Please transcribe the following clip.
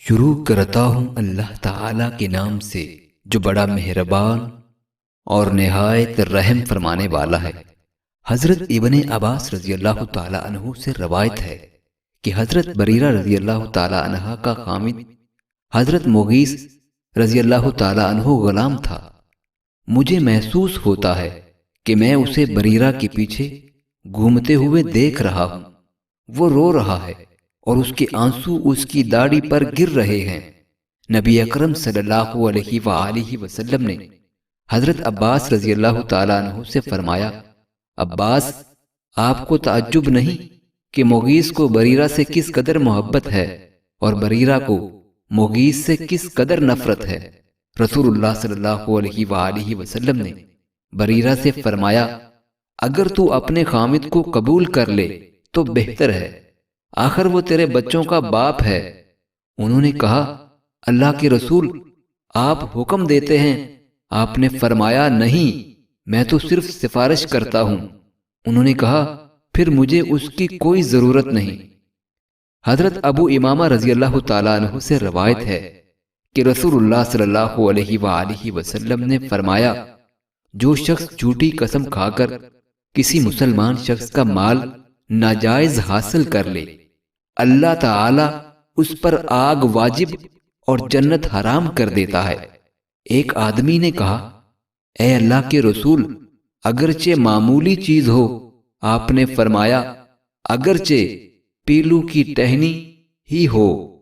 شروع کرتا ہوں اللہ تعالیٰ کے نام سے جو بڑا مہربان اور نہایت رحم فرمانے والا ہے۔ حضرت ابن عباس رضی اللہ تعالیٰ عنہ سے روایت ہے کہ حضرت بریرہ رضی اللہ تعالیٰ عنہ کا خامد حضرت مغیث رضی اللہ تعالیٰ عنہ غلام تھا۔ مجھے محسوس ہوتا ہے کہ میں اسے بریرہ کے پیچھے گھومتے ہوئے دیکھ رہا ہوں۔ وہ رو رہا ہے اور اس کے آنسو اس کی داڑھی پر گر رہے ہیں۔ نبی اکرم صلی اللہ علیہ وآلہ وسلم نے حضرت عباس رضی اللہ تعالیٰ عنہ سے فرمایا، عباس، آپ کو تعجب نہیں کہ مغیث کو بریرہ سے کس قدر محبت ہے اور بریرہ کو مغیث سے کس قدر نفرت ہے؟ رسول اللہ صلی اللہ علیہ وآلہ وسلم نے بریرہ سے فرمایا، اگر تو اپنے خامد کو قبول کر لے تو بہتر ہے، آخر وہ تیرے بچوں کا باپ ہے۔ انہوں نے کہا، اللہ کے رسول، آپ حکم دیتے ہیں۔ آپ نے فرمایا، نہیں، میں تو صرف سفارش کرتا ہوں۔ انہوں نے کہا، پھر مجھے اس کی کوئی ضرورت نہیں۔ حضرت ابو امامہ رضی اللہ تعالیٰ عنہ سے روایت ہے کہ رسول اللہ صلی اللہ علیہ وآلہ وسلم نے فرمایا، جو شخص جھوٹی قسم کھا کر کسی مسلمان شخص کا مال ناجائز حاصل کر لے، اللہ تعالی اس پر آگ واجب اور جنت حرام کر دیتا ہے۔ ایک آدمی نے کہا، اے اللہ کے رسول، اگرچہ معمولی چیز ہو؟ آپ نے فرمایا، اگرچہ پیلو کی ٹہنی ہی ہو۔